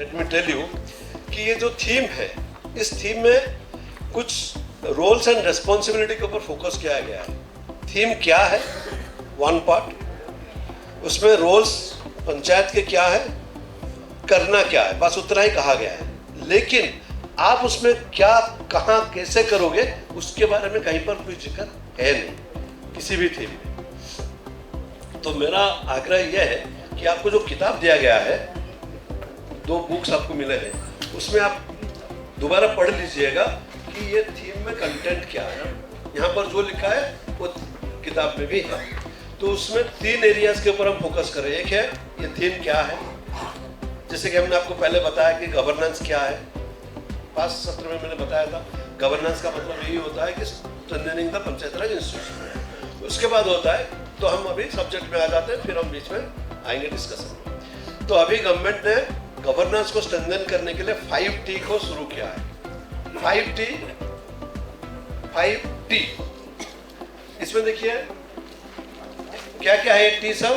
Let me tell you कि ये जो थीम है, इस थीम में कुछ रोल्स एंड रेस्पॉन्सिबिलिटी के ऊपर फोकस किया गया है। थीम क्या है, वन पार्ट, उसमें रोल्स पंचायत के क्या है, करना क्या है, बस उतना ही कहा गया है। लेकिन आप उसमें क्या, कहाँ, कैसे करोगे, उसके बारे में कहीं पर कोई जिक्र है नहीं किसी भी थीम में। तो मेरा आग्रह यह है कि आपको जो किताब दिया गया है, 2 बुक्स आपको मिले हैं, उसमें आप दोबारा पढ़ लीजिएगा कि ये थीम में कंटेंट क्या है। यहाँ पर जो लिखा है वो किताब में भी है। तो उसमें 3 एरियाज के ऊपर हम फोकस करें। एक है ये थीम क्या है, जैसे कि हमने आपको पहले बताया कि गवर्नेंस क्या है, 5 सत्र में मैंने बताया था। गवर्नेंस का मतलब यही होता है कि strengthening the panchayat Raj institution. उसके बाद होता है, तो हम अभी सब्जेक्ट में आ जाते हैं, फिर हम बीच में आएंगे डिस्कशन में। तो अभी गवर्नमेंट ने गवर्नेंस को स्ट्रेंथन करने के लिए 5T को शुरू किया है। 5T इसमें देखिए क्या क्या है टी सब।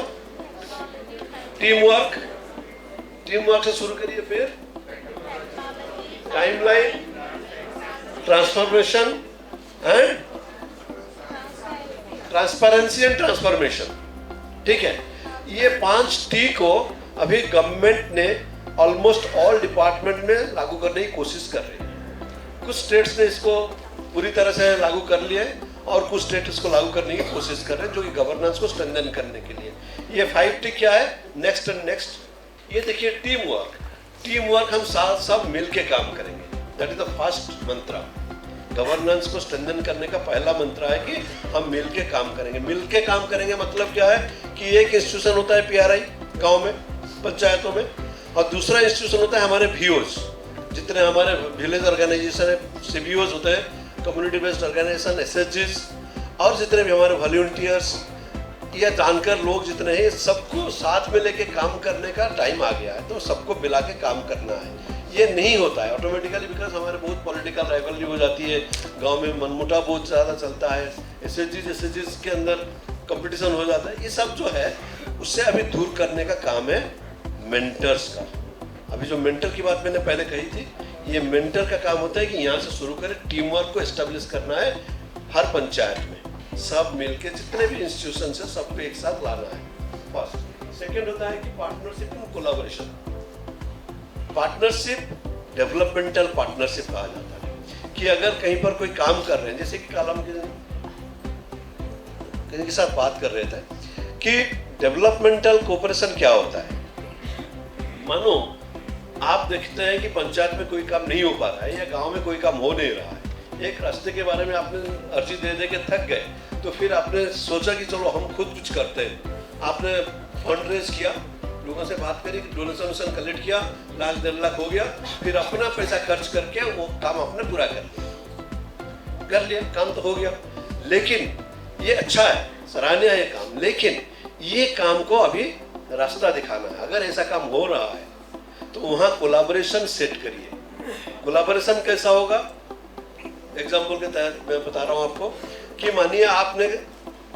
टीम वर्क से शुरू करिए, फिर timeline, transformation and transparency and transformation. ठीक है, ये 5T को अभी गवर्नमेंट ने ऑलमोस्ट ऑल डिपार्टमेंट में लागू करने की कोशिश कर रही है। कुछ स्टेट्स ने इसको पूरी तरह से लागू कर लिया है और कुछ स्टेट इसको लागू करने की कोशिश कर रहे हैं, जो कि गवर्नेंस को स्ट्रेंथन करने के लिए। ये 5T क्या है, नेक्स्ट एंड नेक्स्ट। ये देखिए टीम वर्क हम साथ सब मिल के काम करेंगे, that is the first Mantra. Governance को स्ट्रेंथन करने का पहला मंत्र है कि हम मिल के काम करेंगे। मिल के काम करेंगे मतलब क्या है कि एक इंस्टीट्यूशन होता है PRI गांव में, पंचायतों में, और दूसरा इंस्टीट्यूशन होता है हमारे VOs, जितने हमारे विलेज ऑर्गेनाइजेशन है, CBOs होते हैं, कम्युनिटी बेस्ड ऑर्गेनाइजेशन, SHGs, और जितने भी हमारे वॉलंटियर्स या जानकार लोग जितने हैं, सबको साथ में लेके काम करने का टाइम आ गया है। तो सबको मिला के काम करना है। ये नहीं होता है ऑटोमेटिकली, बिकॉज हमारे बहुत पॉलिटिकल राइवलरी हो जाती है, गांव में मनमुटाव बहुत ज़्यादा चलता है, SHGs के अंदर कंपटीशन हो जाता है। ये सब जो है उससे अभी दूर करने का काम है मेंटर्स का। अभी जो मेंटर की बात मैंने पहले कही थी, ये मेंटर का काम होता है कि यहाँ से शुरू करें, टीम वर्क को एस्टेब्लिश करना है हर पंचायत में, सब मिलके जितने भी इंस्टीट्यूशन है सबको एक साथ लाना है। फर्स्ट। सेकेंड होता है कि partnership and collaboration. Partnership developmental partnership कहा जाता है कि अगर कहीं पर कोई काम कर रहे हैं, जैसे कि कल हम किसी के साथ बात कर रहे थे कि डेवलपमेंटल कोऑपरेशन क्या होता है। मानो आप देखते हैं कि पंचायत में कोई काम नहीं हो पा रहा है या गांव में कोई काम हो नहीं रहा है, एक रास्ते के बारे में आपने अर्जी दे दे के थक गए, तो फिर आपने सोचा कि चलो हम खुद कुछ करते हैं। आपने फंड रेज किया, लोगों से बात करी, डोनेशन कलेक्ट किया, 1 लाख 1.5 लाख हो गया, फिर अपना पैसा खर्च करके वो काम आपने पूरा कर लिया, काम तो हो गया। लेकिन ये अच्छा है, सराहनीय है ये काम, लेकिन ये काम को अभी रास्ता दिखाना है। अगर ऐसा काम हो रहा है तो वहाँ कोलैबोरेशन सेट करिए। कोलैबोरेशन कैसा होगा, एग्जाम्पल के तहत मैं बता रहा हूँ आपको कि मानिए आपने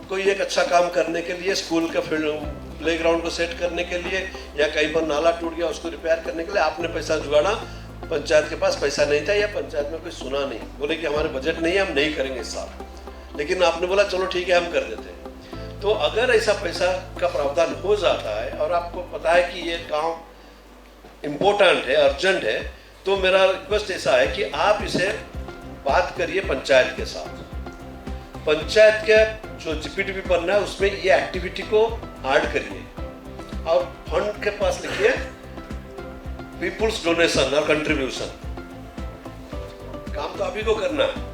कोई एक अच्छा काम करने के लिए स्कूल का प्लेग्राउंड को सेट करने के लिए या कहीं पर नाला टूट गया उसको रिपेयर करने के लिए आपने पैसा जुगाड़ा, पंचायत के पास पैसा नहीं था या पंचायत में कोई सुना नहीं, बोले कि हमारे बजट नहीं है, हम नहीं करेंगे इस साल, लेकिन आपने बोला चलो ठीक है हम कर देते हैं। तो अगर ऐसा पैसा का प्रावधान हो जाता है और आपको पता है कि ये काम इम्पोर्टेंट है, अर्जेंट है, तो मेरा रिक्वेस्ट ऐसा है कि आप इसे बात करिए पंचायत के साथ। पंचायत के जो GPTP बनना है उसमें ये एक्टिविटी को ऐड करिए और फंड के पास लिखिए पीपुल्स डोनेशन और कंट्रीब्यूशन। काम तो आप ही को करना है,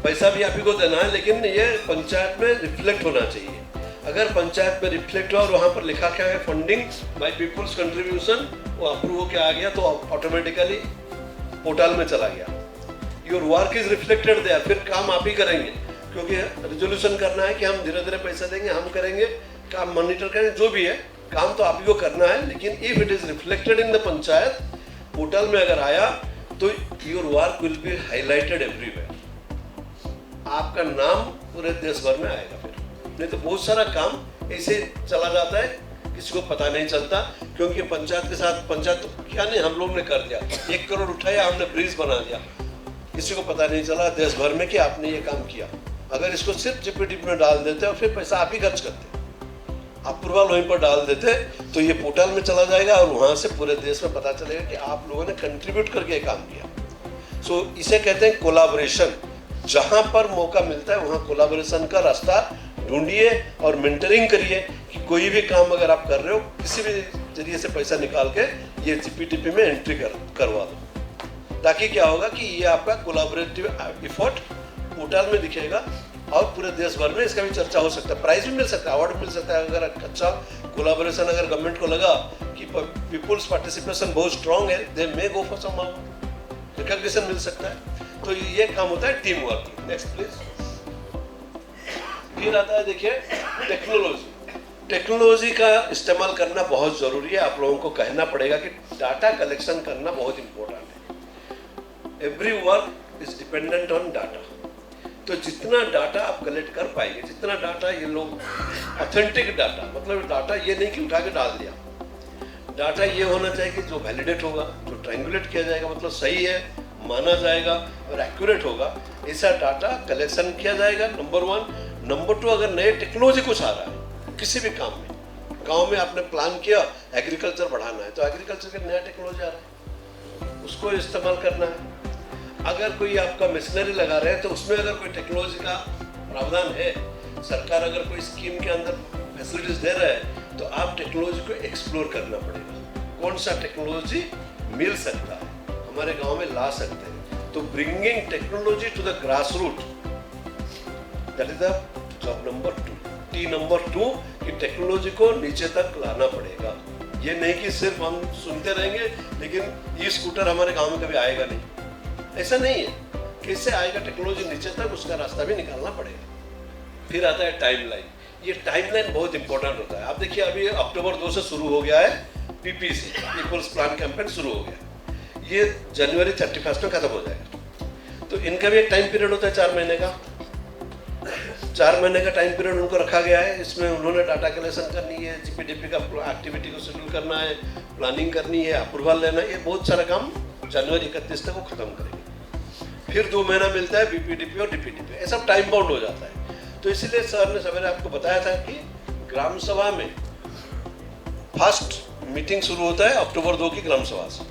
पैसा भी आप ही को देना है, लेकिन ये पंचायत में रिफ्लेक्ट होना चाहिए। अगर पंचायत में रिफ्लेक्ट हुआ और वहाँ पर लिखा क्या है फंडिंग बाय पीपुल्स कंट्रीब्यूशन, वो अप्रूव होकर आ गया तो ऑटोमेटिकली पोर्टल में चला गया। Your work is reflected there, फिर काम आप ही करेंगे, क्योंकि रिजोल्यूशन करना है कि हम धीरे धीरे पैसा देंगे, हम करेंगे, काम मॉनिटर करेंगे, जो भी है काम तो आप ही को करना है। लेकिन if it is reflected in the panchayat portal में अगर आया तो your work will be highlighted everywhere, आपका नाम पूरे देश भर में आएगा। फिर नहीं तो बहुत सारा काम ऐसे चला जाता है, किसी को पता नहीं चलता क्योंकि पंचायत के साथ पंचायत तो क्या नहीं हम लोग ने कर दिया, 1 करोड़ उठाया हमने ब्रिज बना दिया, किसी को पता नहीं चला देश भर में कि आपने ये काम किया। अगर इसको सिर्फ जीपीडीपी में डाल देते और फिर पैसा आप ही खर्च करते, अप्रूवल वहीं पर डाल देते, तो ये पोर्टल में चला जाएगा और वहाँ से पूरे देश में पता चलेगा कि आप लोगों ने कंट्रीब्यूट करके काम किया। सो इसे कहते हैं कोलाबोरेशन। जहाँ पर मौका मिलता है वहाँ कोलाबोरेशन का रास्ता ढूंढिए और मेंटरिंग करिए कि कोई भी काम अगर आप कर रहे हो किसी भी जरिए से पैसा निकाल के ये जीपीडीपी में एंट्री करवा दो, ताकि क्या होगा कि ये आपका कोलाबोरेटिव एफर्ट पोर्टल में दिखेगा और पूरे देश भर में इसका भी चर्चा हो सकता है, प्राइज भी मिल सकता है, अवार्ड मिल सकता है। अगर अच्छा कोलाबोरेशन अगर गवर्नमेंट को लगा कि पीपुल्स पार्टिसिपेशन बहुत स्ट्रांग है, दे मे गो फॉर सम रिकॉग्निशन मिल सकता है। तो ये काम होता है टीम वर्क। Next please. फिर आता है देखिए टेक्नोलॉजी। टेक्नोलॉजी का इस्तेमाल करना बहुत ज़रूरी है। आप लोगों को कहना पड़ेगा कि डाटा कलेक्शन करना बहुत इंपॉर्टेंट है। Every work is dependent on data. तो जितना डाटा आप कलेक्ट कर पाएंगे, जितना डाटा ये लोग ऑथेंटिक डाटा, मतलब डाटा ये नहीं कि उठा के डाल दिया, डाटा ये होना चाहिए कि जो वैलिडेट होगा, जो ट्रायंगुलेट किया जाएगा, मतलब सही है माना जाएगा और एक्यूरेट होगा, ऐसा डाटा कलेक्शन किया जाएगा। नंबर 1। नंबर 2, अगर नए टेक्नोलॉजी कुछ आ रहा है किसी भी काम में, गांव में आपने प्लान किया एग्रीकल्चर बढ़ाना है, तो एग्रीकल्चर का नया टेक्नोलॉजी आ रहा है, उसको इस्तेमाल करना है। अगर कोई आपका मशीनरी लगा रहे हैं तो उसमें अगर कोई टेक्नोलॉजी का प्रावधान है, सरकार अगर कोई स्कीम के अंदर फैसिलिटीज दे रहा है, तो आप टेक्नोलॉजी को एक्सप्लोर करना पड़ेगा। कौन सा टेक्नोलॉजी मिल सकता है, हमारे गांव में ला सकते हैं। तो bringing technology to the grass root, that is the job number 2। टी नंबर 2 कि टेक्नोलॉजी को नीचे तक लाना पड़ेगा। ये नहीं कि सिर्फ हम सुनते रहेंगे लेकिन ये स्कूटर हमारे गांव में कभी आएगा नहीं, ऐसा नहीं है। कैसे आएगा टेक्नोलॉजी नीचे तक, उसका रास्ता भी निकालना पड़ेगा। फिर आता है टाइमलाइन। ये टाइमलाइन बहुत इंपॉर्टेंट होता है। आप देखिए अभी अक्टूबर 2 से शुरू हो गया है पीपीसी, पीपल्स प्लान कैंपेन शुरू हो गया, ये जनवरी 31 में खत्म हो जाएगा। तो इनका भी एक टाइम पीरियड होता है 4 महीने का। 4 महीने का टाइम पीरियड उनको रखा गया है। इसमें उन्होंने डाटा कलेक्शन करनी है, जीपीडीपी का एक्टिविटी को शेड्यूल करना है, प्लानिंग करनी है, अप्रूवल लेना है, ये बहुत सारा काम जनवरी 31 तक वो खत्म करेंगे। फिर 2 महीना मिलता है बीपीडीपी और डीपीडीपी, ये सब टाइम बाउंड हो जाता है। तो इसीलिए सर ने सवेरे आपको बताया था कि ग्राम सभा में फर्स्ट मीटिंग शुरू होता है अक्टूबर 2 की ग्राम सभा से।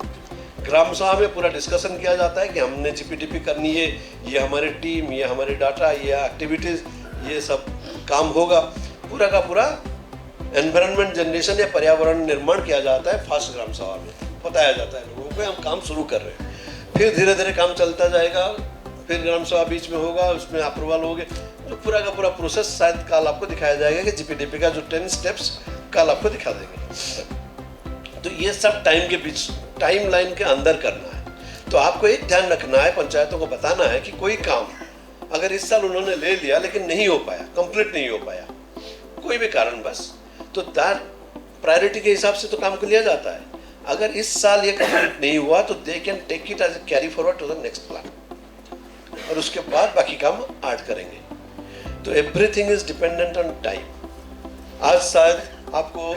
ग्राम सभा में पूरा डिस्कशन किया जाता है कि हमने जीपीडीपी करनी है, ये हमारी टीम, ये हमारी डाटा, ये एक्टिविटीज़, ये सब काम होगा। पूरा का पूरा एनवायरनमेंट जनरेशन या पर्यावरण निर्माण किया जाता है फर्स्ट ग्राम सभा में, बताया जाता है लोगों को हम काम शुरू कर रहे हैं। फिर धीरे धीरे काम चलता जाएगा, फिर ग्राम सभा बीच में होगा, उसमें अप्रूवल हो गए, तो पूरा का पूरा प्रोसेस शायद कल आपको दिखाया जाएगा कि जीपीडीपी का जो 10 स्टेप्स कल आपको दिखा देंगे। तो ये सब टाइम के बीच, टाइम लाइन के अंदर करना है। तो आपको एक ध्यान रखना है, पंचायतों को बताना है कि कोई काम अगर इस साल उन्होंने ले लिया लेकिन नहीं हो पाया, कंप्लीट नहीं हो पाया, कोई भी कारण बस, तो दैट प्रायोरिटी के हिसाब से तो काम को लिया जाता है। अगर इस साल ये कंप्लीट नहीं हुआ तो they can take it as a carry forward to the next plan, और उसके बाद बाकी काम ऐड करेंगे। तो everything is dependent on time. आज शायद आपको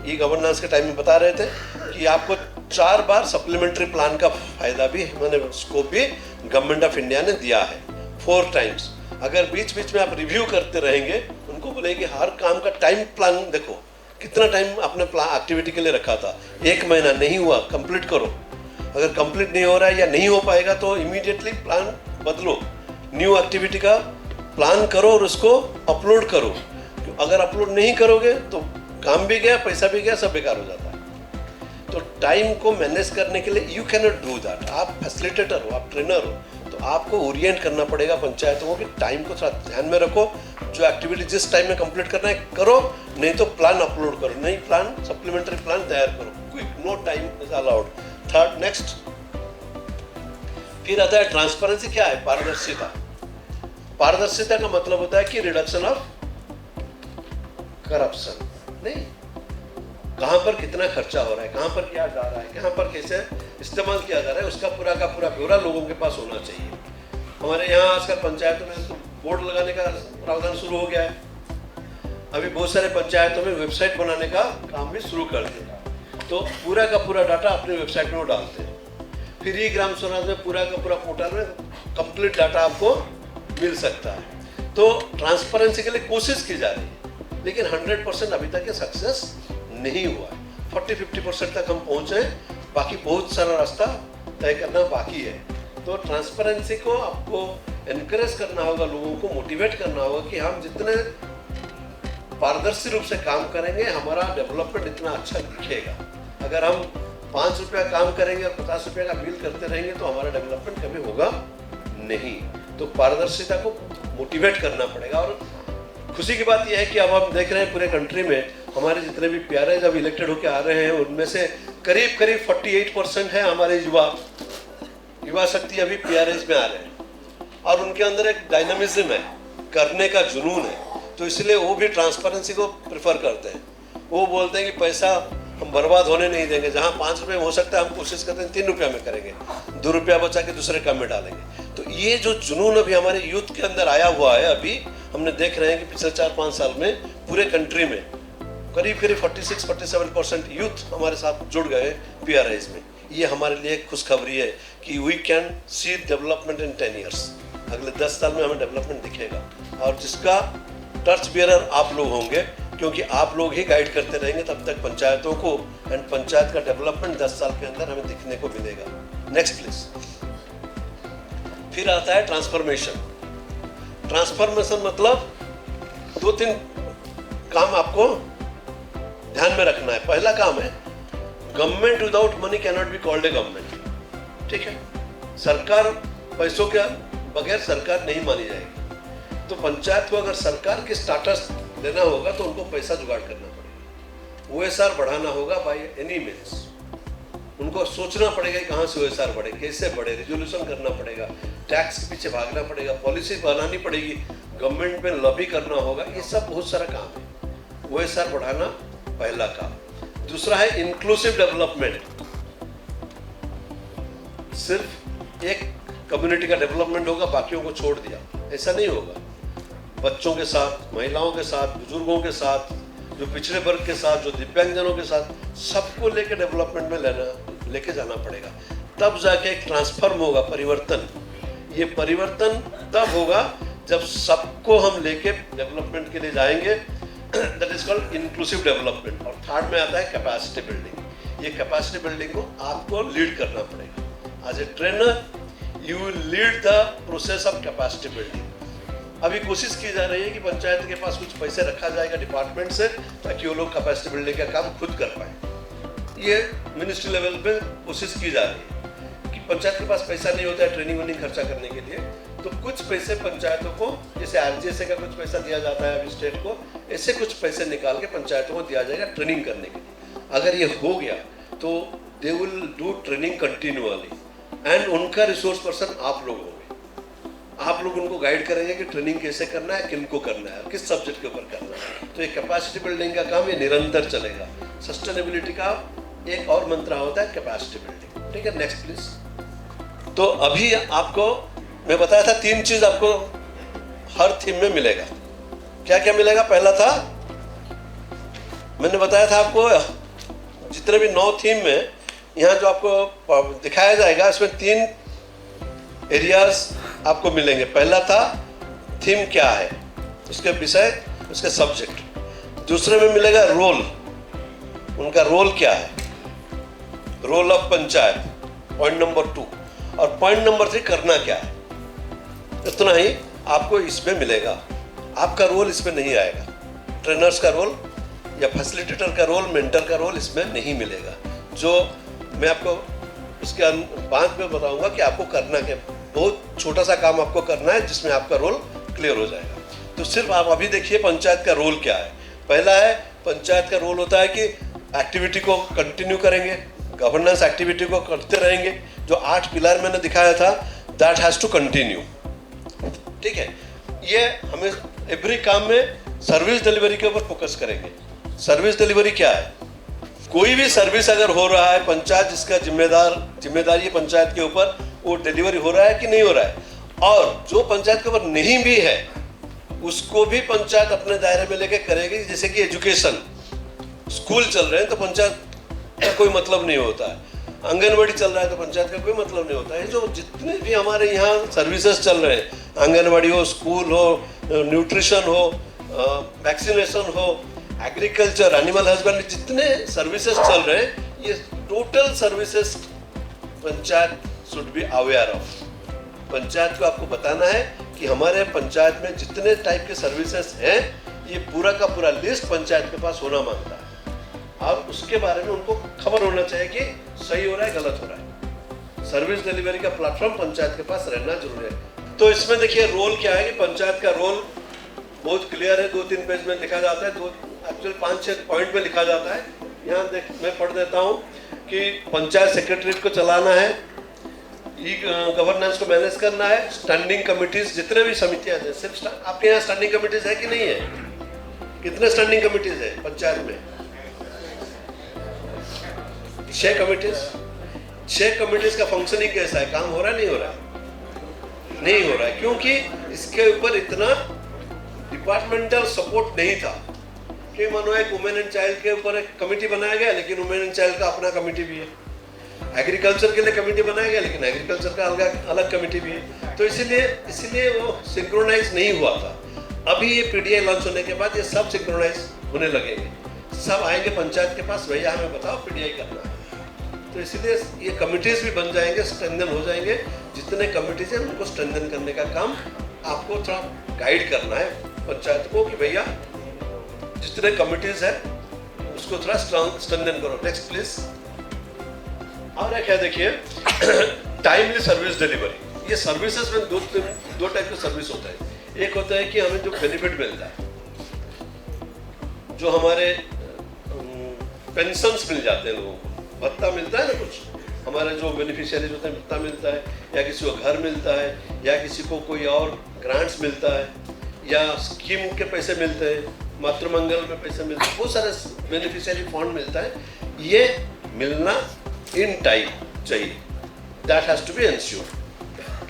ई गवर्नेंस के टाइम में बता रहे थे कि आपको 4 बार सप्लीमेंट्री प्लान का फायदा भी, मैंने स्कोप भी गवर्नमेंट ऑफ इंडिया ने दिया है 4 टाइम्स। अगर बीच बीच में आप रिव्यू करते रहेंगे, उनको बोलेंगे हर काम का टाइम प्लान देखो, कितना टाइम आपने प्लान एक्टिविटी के लिए रखा था, 1 महीना नहीं हुआ, कंप्लीट करो। अगर कंप्लीट नहीं हो रहा है या नहीं हो पाएगा तो इमीडिएटली प्लान बदलो, न्यू एक्टिविटी का प्लान करो और उसको अपलोड करो। अगर अपलोड नहीं करोगे तो काम भी गया, पैसा भी गया, सब बेकार हो जाता है। तो टाइम को मैनेज करने के लिए you can not do that. आप फैसिलिटेटर हो, आप ट्रेनर हो, तो आपको ओरिएंट करना पड़ेगा पंचायतों को कि टाइम को थोड़ा ध्यान में रखो, जो एक्टिविटी जिस टाइम में कंप्लीट करना है करो, नहीं तो प्लान अपलोड करो, नहीं प्लान सप्लीमेंट्री प्लान तैयार करो, quick, no time is allowed. Third, next, फिर आता है ट्रांसपेरेंसी। क्या है? पारदर्शिता। पारदर्शिता का मतलब होता है कि रिडक्शन ऑफ करप्शन। नहीं, कहाँ पर कितना खर्चा हो रहा है, कहाँ पर क्या जा रहा है, कहाँ पर कैसे इस्तेमाल किया जा रहा है, उसका पूरा का पूरा ब्यौरा लोगों के पास होना चाहिए। हमारे यहाँ आजकल पंचायतों में तो बोर्ड लगाने का प्रावधान शुरू हो गया है। अभी बहुत सारे पंचायतों में वेबसाइट बनाने का काम भी शुरू कर दिया। तो पूरा का पूरा डाटा अपने वेबसाइट में वो डालते हैं। फिर ई ग्राम स्वराज में पूरा का पूरा पोर्टल में कंप्लीट डाटा आपको मिल सकता है। तो ट्रांसपेरेंसी के लिए कोशिश की जा रही है, लेकिन 100% अभी तक ये सक्सेस नहीं हुआ है। 40-50% तक हम पहुँचे, बाकी बहुत सारा रास्ता तय करना बाकी है। तो ट्रांसपेरेंसी को आपको एनकरेज करना होगा, लोगों को मोटिवेट करना होगा कि हम जितने पारदर्शी रूप से काम करेंगे हमारा डेवलपमेंट इतना अच्छा दिखेगा। अगर हम 5 रुपया काम करेंगे और 50 रुपये का बिल करते रहेंगे तो हमारा डेवलपमेंट कभी होगा नहीं। तो पारदर्शिता को मोटिवेट करना पड़ेगा। और खुशी की बात यह है कि अब हम देख रहे हैं पूरे कंट्री में हमारे जितने भी प्यारे जब इलेक्टेड होकर आ रहे हैं उनमें से करीब 48% है हमारे युवा शक्ति अभी PRAs में आ रहे हैं और उनके अंदर एक डायनामिज्म है, करने का जुनून है। तो इसलिए वो भी ट्रांसपेरेंसी को प्रेफर करते हैं। वो बोलते हैं कि पैसा हम बर्बाद होने नहीं देंगे, जहाँ 5 रुपये हो सकता है हम कोशिश करते हैं 3 रुपया में करेंगे, 2 रुपया बचा के दूसरे काम में डालेंगे। तो ये जो जुनून अभी हमारे यूथ के अंदर आया हुआ है, अभी हमने देख रहे हैं कि पिछले 4-5 साल में पूरे कंट्री में करीब 46-47% यूथ हमारे साथ जुड़ गए PRAs में। ये हमारे लिए खुशखबरी है कि we can see development in 10 years. अगले 10 साल में हमें डेवलपमेंट दिखेगा और जिसका टच बियरर आप लोग होंगे, क्योंकि आप लोग ही गाइड करते रहेंगे तब तक पंचायतों को, एंड पंचायत का डेवलपमेंट 10 साल के अंदर हमें दिखने को मिलेगा। Next please. फिर आता है ट्रांसफॉर्मेशन। ट्रांसफॉर्मेशन मतलब 2-3 काम आपको ध्यान में रखना है। पहला काम है government without money can not be called a government. ठीक है, सरकार पैसों के बगैर सरकार नहीं मानी जाएगी। तो पंचायत को अगर सरकार की स्टेटस लेना होगा तो उनको पैसा जुगाड़ करना पड़ेगा, OSR बढ़ाना होगा बाय एनी मीन्स। उनको सोचना पड़ेगा कहाँ से OSR बढ़े, कैसे बढ़े, रिजोल्यूशन करना पड़ेगा, टैक्स के पीछे भागना पड़ेगा, पॉलिसी बनानी पड़ेगी, गवर्नमेंट में लॉबी करना होगा। ये सब बहुत सारा काम है। OSR बढ़ाना पहला काम। दूसरा है इंक्लूसिव डेवलपमेंट। सिर्फ एक कम्युनिटी का डेवलपमेंट होगा, बाकियों को छोड़ दिया, ऐसा नहीं होगा। बच्चों के साथ, महिलाओं के साथ, बुजुर्गों के साथ, जो पिछड़े वर्ग के साथ, जो दिव्यांगजनों के साथ, सबको लेके डेवलपमेंट में लेके जाना पड़ेगा। तब जाके एक ट्रांसफॉर्म होगा, परिवर्तन। ये परिवर्तन तब होगा जब सबको हम लेके डेवलपमेंट के लिए जाएंगे। That is called inclusive development. और थर्ड में आता है कैपेसिटी बिल्डिंग। ये कैपेसिटी बिल्डिंग को आपको लीड करना पड़ेगा। As a trainer you will lead the process of capacity building. अभी कोशिश की जा रही है कि पंचायत के पास कुछ पैसे रखा जाएगा डिपार्टमेंट से, ताकि वो लोग कैपेसिटी बिल्डिंग का काम खुद कर पाए। ये मिनिस्ट्री लेवल पे कोशिश की जा रही है कि पंचायत के पास पैसा नहीं होता है ट्रेनिंग वेनिंग खर्चा करने के लिए, तो कुछ पैसे पंचायतों को, जैसे RGSA का कुछ पैसा दिया जाता है अभी स्टेट को, ऐसे कुछ पैसे निकाल के पंचायतों को दिया जाएगा ट्रेनिंग करने के लिए। अगर ये हो गया तो they will do training continually and उनका रिसोर्स पर्सन आप लोग होंगे। आप लोग उनको गाइड करेंगे कि ट्रेनिंग कैसे करना है, किनको करना है, किस सब्जेक्ट के ऊपर करना है। तो ये कैपेसिटी बिल्डिंग का काम ये निरंतर चलेगा। सस्टेनेबिलिटी का एक और मंत्र होता है कैपेसिटी बिल्डिंग। ठीक है, नेक्स्ट प्लीज। तो अभी आपको मैं बताया था 3 चीज आपको हर थीम में मिलेगा। क्या क्या मिलेगा? पहला था, मैंने बताया था आपको जितने भी 9 थीम में यहाँ जो आपको दिखाया जाएगा इसमें 3 एरियाज आपको मिलेंगे। पहला था थीम क्या है, उसके विषय, उसके सब्जेक्ट। दूसरे में मिलेगा रोल, उनका रोल क्या है, role of panchayat, point number 2। और पॉइंट नंबर 3 करना क्या है। इतना ही आपको इसमें मिलेगा। आपका रोल इसमें नहीं आएगा। ट्रेनर्स का रोल या फैसिलिटेटर का रोल, मेंटर का रोल इसमें नहीं मिलेगा। जो मैं आपको उसके बाद में बताऊंगा कि आपको करना क्या, बहुत छोटा सा काम आपको करना है जिसमें आपका रोल क्लियर हो जाएगा। तो सिर्फ आप अभी देखिए पंचायत का रोल क्या है। पहला है, पंचायत का रोल होता है कि एक्टिविटी को कंटिन्यू करेंगे, गवर्नेंस एक्टिविटी को करते रहेंगे। जो 8 पिलर मैंने दिखाया था, दैट हैज टू कंटिन्यू। ठीक है, ये हमें एवरी काम में सर्विस डिलीवरी के ऊपर फोकस करेंगे। सर्विस डिलीवरी क्या है? कोई भी सर्विस अगर हो रहा है, पंचायत जिसका जिम्मेदारी है पंचायत के ऊपर, वो डिलीवरी हो रहा है कि नहीं हो रहा है। और जो पंचायत के ऊपर नहीं भी है उसको भी पंचायत अपने दायरे में लेके करेगी। जैसे कि एजुकेशन, स्कूल चल रहे हैं तो पंचायत का कोई मतलब नहीं होता है, आंगनबाड़ी चल रहा है तो पंचायत का कोई मतलब नहीं होता है। जो जितने भी हमारे यहाँ सर्विसेज चल रहे हैं, आंगनबाड़ी हो, स्कूल हो, न्यूट्रिशन हो, वैक्सीनेशन हो, एग्रीकल्चर, एनिमल हस्बेंड्री, जितने सर्विसेज चल रहे हैं, ये total services panchayat should be aware of. Panchayat को आपको बताना है कि हमारे पंचायत में जितने टाइप के सर्विसेज हैं, ये पूरा का पूरा लिस्ट पंचायत के पास होना मांगता है, और उसके बारे में उनको खबर होना चाहिए कि सही हो रहा है, गलत हो रहा है। सर्विस डिलीवरी का प्लेटफॉर्म पंचायत के पास रहना जरूरी है। तो इसमें देखिए रोल क्या है कि पंचायत का रोल बहुत क्लियर है, 2-3 पेज में लिखा जाता है, एक्चुअली 5-6 पॉइंट में लिखा जाता है। यहाँ देख मैं पढ़ देता हूँ कि पंचायत सेक्रेटरीट को चलाना है, ई गवर्नेंस को मैनेज करना है, स्टैंडिंग कमिटीज, जितने भी समितियाँ हैं, सिर्फ आपके यहाँ स्टैंडिंग कमिटीज है कि नहीं है? कितने स्टैंडिंग कमिटीज है पंचायत में? 6 कमिटीज। 6 कमिटीज का फंक्शनिंग कैसा है? काम हो रहा है, नहीं हो रहा है? नहीं हो रहा है, क्योंकि इसके ऊपर इतना डिपार्टमेंटल सपोर्ट नहीं था। कि मानो एक वुमेन एंड चाइल्ड के ऊपर एक कमेटी बनाया गया, लेकिन वुमेन एंड चाइल्ड का अपना कमेटी भी है। एग्रीकल्चर के लिए कमेटी बनाया गया, लेकिन एग्रीकल्चर का अलग कमेटी भी है। तो इसीलिए वो सिंक्रोनाइज नहीं हुआ था। अभी ये पीडीआई लॉन्च होने के बाद ये सब सिंक्रोनाइज होने लगेंगे, सब आएंगे पंचायत के पास, भैया हमें बताओ पीडीआई करना है। तो इसीलिए ये कमिटीज भी बन जाएंगे, स्ट्रेंथन हो जाएंगे। जितने कमिटीज हैं उनको स्ट्रेंथन करने का काम आपको थोड़ा गाइड करना है पंचायत को कि भैया जितने कमिटीज है उसको थोड़ा स्ट्रेंथन करो। Next please. और एक है देखिए टाइमली सर्विस डिलीवरी। ये सर्विसेज में दो टाइप के सर्विस होता है। एक होता है कि हमें जो बेनिफिट मिलता है, जो हमारे पेंशन्स मिल जाते हैं, लोगों को भत्ता मिलता है ना, कुछ हमारे जो बेनिफिशियरीज होते हैं भत्ता मिलता है, या किसी को घर मिलता है, या किसी को कोई और ग्रांट्स मिलता है, या स्कीम के पैसे मिलते हैं, मातृमंगल में पैसे मिलते हैं, बहुत सारे बेनिफिशियरी फंड मिलता है। ये मिलना इन टाइम चाहिए, that has to be ensured.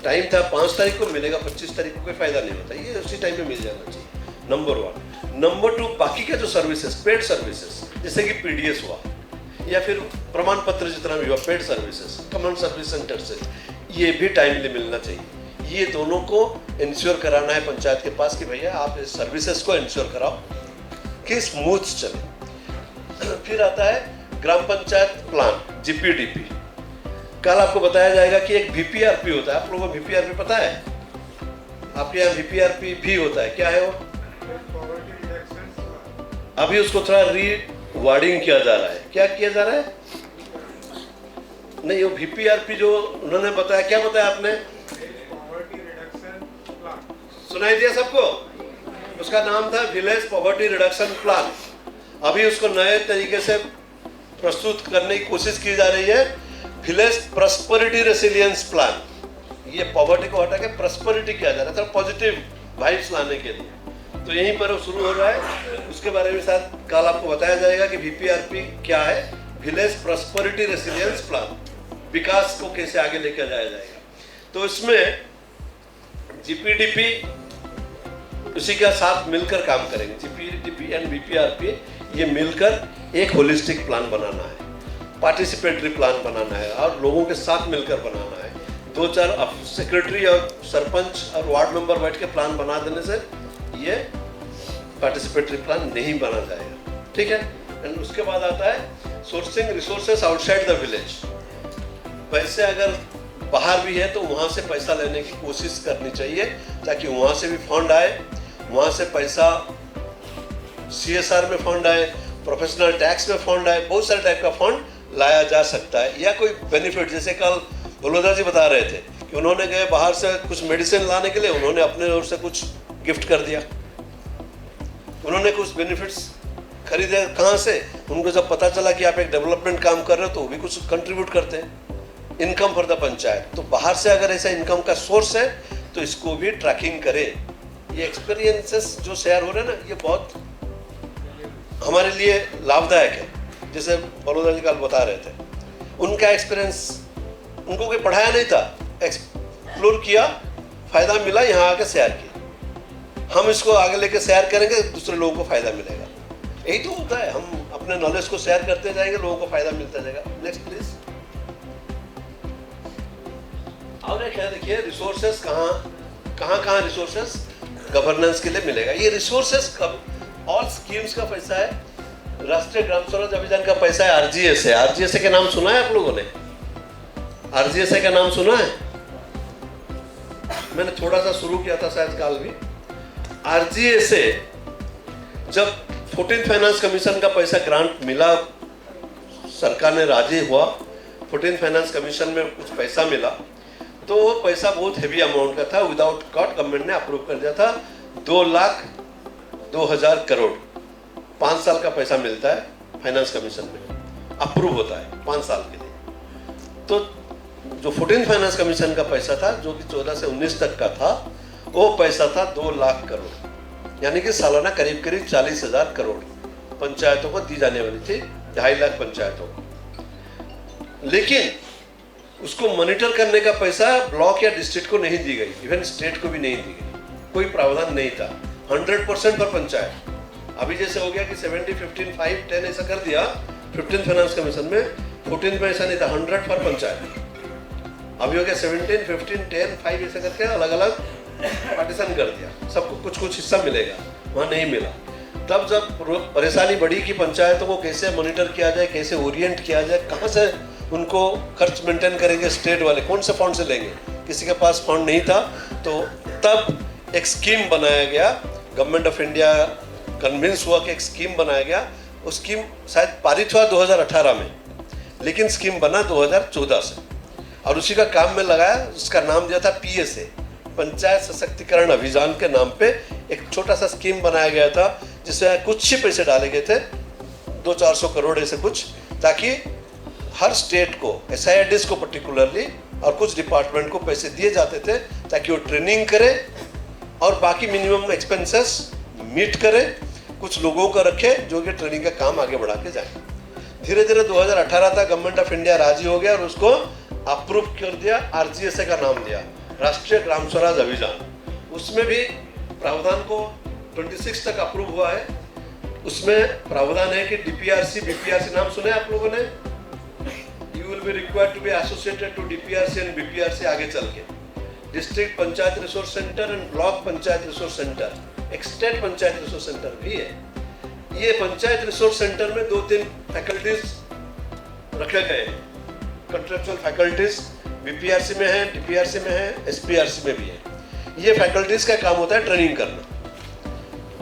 Time था 5 तारीख को मिलेगा, 25 तारीख को कोई फायदा नहीं होता, ये उसी टाइम पे मिल जाना चाहिए। नंबर 1। नंबर 2, बाकी के जो सर्विसेज, पेड सर्विसेज, जैसे कि पीडीएस हुआ या फिर प्रमाण पत्र जितना भी हुआ, paid services common service centre से, ये भी टाइमली मिलना चाहिए। ये दोनों को इंश्योर कराना है पंचायत के पास कि भैया आप इस सर्विसेज को इंश्योर कराओ कि स्मूथ चले। फिर आता है ग्राम पंचायत प्लान, जीपीडीपी। कल आपको बताया जाएगा कि एक वीपीआरपी होता है। आप लोगों को वीपीआरपी पता है? आपके यहाँ वीपीआरपी भी होता है, क्या है वो? अभी उसको थोड़ा रीवर्डिंग किया जा रहा है। क्या किया जा रहा है? नहीं, वो वीपीआरपी जो उन्होंने बताया, क्या बताया आपने? सुनाई दिया सबको? उसका नाम था विलेज पॉवर्टी रिडक्शन प्लान। अभी उसको नए तरीके से प्रस्तुत करने की कोशिश की जा रही है, विलेज प्रॉस्पेरिटी रेसिलियंस प्लान। ये पॉवर्टी को हटा के प्रॉस्पेरिटी किया जा रहा है, तो पॉजिटिव वाइब्स लाने के लिए। तो यहीं पर वो शुरू हो रहा है, उसके बारे में शायद कल आपको बताया जाएगा कि वीपीआरपी क्या है, विलेज प्रॉस्पेरिटी रेसिलियंस प्लान, विकास को कैसे आगे लेकर जाया जाएगा। तो इसमें जीपीडीपी उसी के साथ मिलकर काम करेंगे। जीपीडीपी एंड वीपीआरपी ये मिलकर एक होलिस्टिक प्लान बनाना है, पार्टिसिपेटरी प्लान बनाना है और लोगों के साथ मिलकर बनाना है। 2-4 सेक्रेटरी और सरपंच और वार्ड मेंबर बैठ के प्लान बना देने से ये पार्टिसिपेटरी प्लान नहीं बना जाएगा, ठीक है। एंड उसके बाद आता है sourcing resources outside the village. पैसे अगर बाहर भी है तो वहाँ से पैसा लेने की कोशिश करनी चाहिए, ताकि वहाँ से भी फंड आए, वहाँ से पैसा सीएसआर में फंड आए, प्रोफेशनल टैक्स में फंड आए, बहुत सारे टाइप का फंड लाया जा सकता है। या कोई बेनिफिट, जैसे कल बलोदा जी बता रहे थे कि उन्होंने गए बाहर से कुछ मेडिसिन लाने के लिए, उन्होंने अपने ओर से कुछ गिफ्ट कर दिया, उन्होंने कुछ बेनिफिट्स खरीदे। कहाँ से? उनको जब पता चला कि आप एक डेवलपमेंट काम कर रहे हो तो वो भी कुछ कंट्रीब्यूट करते हैं, इनकम फॉर द पंचायत। तो बाहर से अगर ऐसा इनकम का सोर्स है तो इसको भी ट्रैकिंग करें। ये एक्सपीरियंसेस जो शेयर हो रहे हैं ना, ये बहुत हमारे लिए लाभदायक है। जैसे बड़ौदा जी कल बता रहे थे, उनका एक्सपीरियंस, उनको कोई पढ़ाया नहीं था, एक्सप्लोर किया, फायदा मिला, यहाँ आके शेयर किया। हम इसको आगे लेके शेयर करेंगे, दूसरे लोगों को फायदा मिलेगा। यही तो होता है, हम अपने नॉलेज को शेयर करते जाएंगे, लोगों को फायदा मिलता जाएगा। Next please. और एक है, देखिए रिसोर्सेस कहाँ रिसोर्सेस गवर्नेंस के लिए मिलेगा। ये रिसोर्सेस ऑल स्कीम्स का पैसा है, राष्ट्रीय ग्राम स्वराज अभियान का पैसा है, आरजीएसए। आरजीएसए का नाम सुना है आप लोगों ने? आरजीएसए का नाम सुना है? मैंने थोड़ा सा शुरू किया था शायद काल भी। आरजीएसए जब 14th फाइनेंस कमीशन का पैसा ग्रांट मिला, सरकार ने राजी हुआ, 14th फाइनेंस कमीशन में कुछ पैसा मिला, तो वो पैसा बहुत हेवी अमाउंट का था। विदाउट कॉट गवर्नमेंट ने अप्रूव कर दिया था 2,02,000 करोड़। 5 साल का पैसा मिलता है फाइनेंस कमीशन में, अप्रूव होता है 5 साल के लिए। तो जो 14th फाइनेंस कमीशन का पैसा था, जो कि 14 से 19 तक का था, वो पैसा था 2 लाख करोड़, यानी कि सालाना करीब 40,000 करोड़ पंचायतों को दी जाने वाली थी, 2.5 लाख पंचायतों को। लेकिन उसको मॉनिटर करने का पैसा ब्लॉक या डिस्ट्रिक्ट को नहीं दी गई, इवन स्टेट को भी नहीं दी गई, कोई प्रावधान नहीं था। 100% पर पंचायत। अभी जैसे हो गया कि 70, 15, 5, 10 ऐसा कर दिया 15th फाइनेंस कमीशन में, 14th में ऐसा नहीं था, 100 पर पंचायत। अभी हो गया 17, 15, 10, 5 ऐसा करके अलग अलग पार्टीशन कर दिया, सबको कुछ कुछ हिस्सा मिलेगा, वहाँ नहीं मिला। तब जब परेशानी बढ़ी कि पंचायतों को कैसे मॉनिटर किया जाए, कैसे ओरिएंट किया जाए, कहाँ से उनको खर्च मेंटेन करेंगे, स्टेट वाले कौन से फंड से लेंगे, किसी के पास फंड नहीं था। तो तब एक स्कीम बनाया गया, गवर्नमेंट ऑफ इंडिया कन्विंस हुआ कि एक स्कीम बनाया गया। वो स्कीम शायद पारित हुआ 2018 में, लेकिन स्कीम बना 2014 से, और उसी का काम में लगाया। उसका नाम दिया था PSA, पंचायत सशक्तिकरण अभियान के नाम पे एक छोटा सा स्कीम बनाया गया था, जिसमें कुछ ही पैसे डाले गए थे, 200-400 करोड़ ऐसे कुछ, ताकि हर स्टेट को, SIDs को पर्टिकुलरली और कुछ डिपार्टमेंट को पैसे दिए जाते थे, ताकि वो ट्रेनिंग करे और बाकी मिनिमम एक्सपेंसेस मीट करे, कुछ लोगों को रखे जो कि ट्रेनिंग का काम आगे बढ़ा के जाए। धीरे धीरे 2018 तक गवर्नमेंट ऑफ इंडिया राजी हो गया और उसको अप्रूव कर दिया, आरजीएसए का नाम दिया, राष्ट्रीय ग्राम स्वराज अभियान। उसमें भी प्रावधान को 26 तक अप्रूव हुआ है। उसमें प्रावधान है कि DPRC, BPRC नाम सुने आप लोगों ने? You will be required to be associated to DPRC and BPRC आगे चल के। District panchayat resource centre and block panchayat resource centre, एक स्टेट पंचायत रिसोर्स सेंटर भी है। ये पंचायत रिसोर्स सेंटर में 2-3 फैकल्टीज रखे गए हैं, कंट्रेक्चुअल फैकल्टीज BPRC में है, DPRC में है, SPRC में भी है। ये फैकल्टीज का काम होता है ट्रेनिंग करना।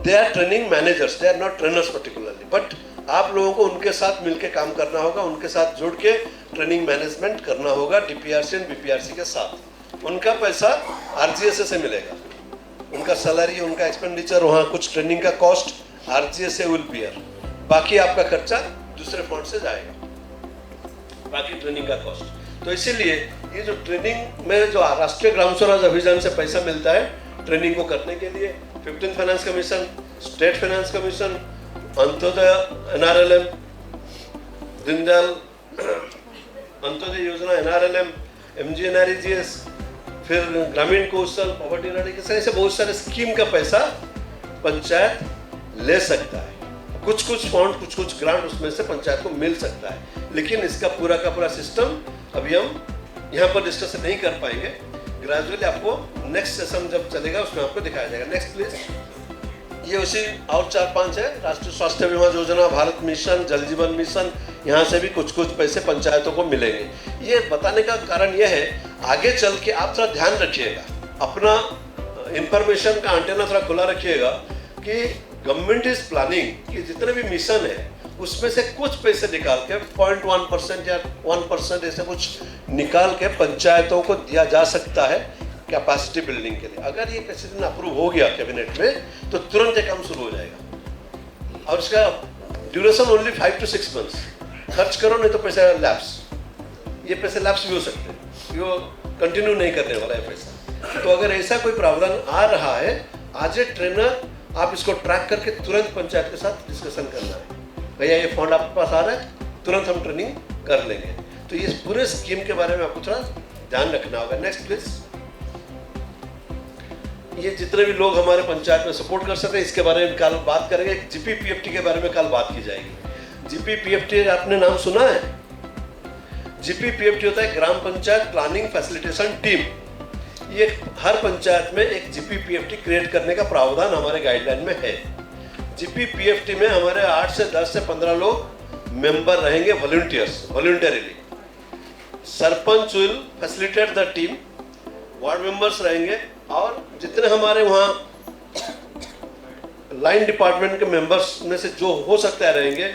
They are training managers, they are not trainers particularly, but आप लोगों को उनके साथ मिलकर काम करना होगा, उनके साथ जुड़ के ट्रेनिंग मैनेजमेंट करना होगा DPRC और BPRC के साथ। उनका पैसा आरजीएसए से मिलेगा, उनका सैलरी, उनका एक्सपेंडिचर, वहाँ कुछ ट्रेनिंग का कॉस्ट आरजीएसए विल बियर, बाकी आपका खर्चा दूसरे फंड से जाएगा, बाकी ट्रेनिंग का कॉस्ट। तो इसीलिए ये जो ट्रेनिंग में जो राष्ट्रीय ग्राम स्वराज अभियान से पैसा मिलता है ट्रेनिंग को करने के लिए, 15th finance commission, state finance commission, Antyodaya NRLM, Deendayal Antyodaya योजना NRLM, MGNREGS, फिर ग्रामीण कौशल, पॉवर्टी एराडिकेशन, ऐसे बहुत सारे स्कीम का पैसा पंचायत ले सकता है। कुछ फंड, कुछ ग्रांट उसमें से पंचायत को मिल सकता है, लेकिन इसका पूरा का पूरा सिस्टम अभी हम यहाँ पर डिस्कस नहीं कर पाएंगे। ग्रेजुअली आपको नेक्स्ट सेशन जब चलेगा उसमें आपको दिखाया जाएगा। Next please. ये उसी और 4-5 है, राष्ट्रीय स्वास्थ्य बीमा योजना, भारत मिशन, जल जीवन मिशन, यहाँ से भी कुछ पैसे पंचायतों को मिलेंगे। ये बताने का कारण यह है, आगे चल के आप थोड़ा ध्यान रखिएगा, अपना इंफॉर्मेशन का एंटेना थोड़ा खुला रखिएगा कि गवर्नमेंट इज प्लानिंग कि जितने भी मिशन है उसमें से कुछ पैसे निकाल के 0.1% या 1% ऐसे कुछ निकाल के पंचायतों को दिया जा सकता है कैपेसिटी बिल्डिंग के लिए। अगर ये किसी दिन अप्रूव हो गया कैबिनेट में तो तुरंत ये काम शुरू हो जाएगा, और इसका ड्यूरेशन ओनली 5 to 6 months। खर्च करो नहीं तो पैसा लैप्स, ये पैसे लैप्स भी हो सकते हैं, ये कंटिन्यू नहीं करने वाला है पैसा। तो अगर ऐसा कोई प्रावधान आ रहा है, आज ए ट्रेनर आप इसको ट्रैक करके तुरंत पंचायत के साथ डिस्कशन करना है, भैया ये फंड आपके पास आ रहा है, तुरंत हम ट्रेनिंग कर लेंगे। तो ये पूरे स्कीम के बारे में आपको थोड़ा ध्यान रखना होगा। Next please. ये जितने भी लोग हमारे पंचायत में सपोर्ट कर सकते हैं इसके बारे में कल बात करेंगे। जीपीपीएफटी के बारे में कल बात की जाएगी। जीपीपीएफटी आपने नाम सुना है? जीपीपीएफटी होता है ग्राम पंचायत प्लानिंग फैसिलिटेशन टीम। ये हर पंचायत में एक जीपीपीएफटी क्रिएट करने का प्रावधान हमारे गाइडलाइन में है। जीपीपीएफटी में हमारे 8 से 10 से 15 लोग मेंबर रहेंगे voluntarily. Sarpanch will facilitate the team, ward members रहेंगे और जितने हमारे वहाँ लाइन डिपार्टमेंट के मेंबर्स में से जो हो सकता है रहेंगे।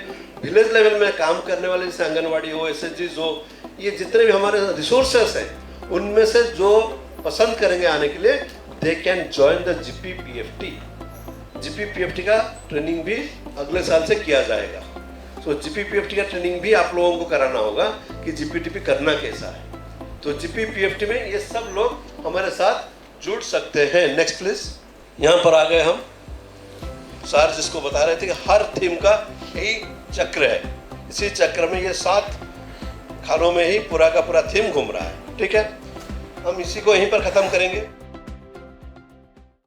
विलेज लेवल में काम करने वाले जैसे आंगनवाड़ी हो, एसएचजीज हो, ये जितने भी हमारे रिसोर्सेस हैं उनमें से जो पसंद करेंगे आने के लिए दे कैन जॉइन द जीपीपीएफटी। जीपीपीएफटी का ट्रेनिंग भी अगले साल से किया जाएगा। तो जीपीपीएफटी का ट्रेनिंग भी आप लोगों को कराना होगा कि जीपीटीपी करना कैसा है। तो जीपीपीएफटी में ये सब लोग हमारे साथ जुड़ सकते हैं। Next please. यहाँ पर आ गए हम। सर जिसको बता रहे थे कि हर थीम का यही चक्र है, इसी चक्र में ये 7 खानों में ही पूरा का पूरा थीम घूम रहा है। ठीक है, हम इसी को यहीं पर ख़त्म करेंगे।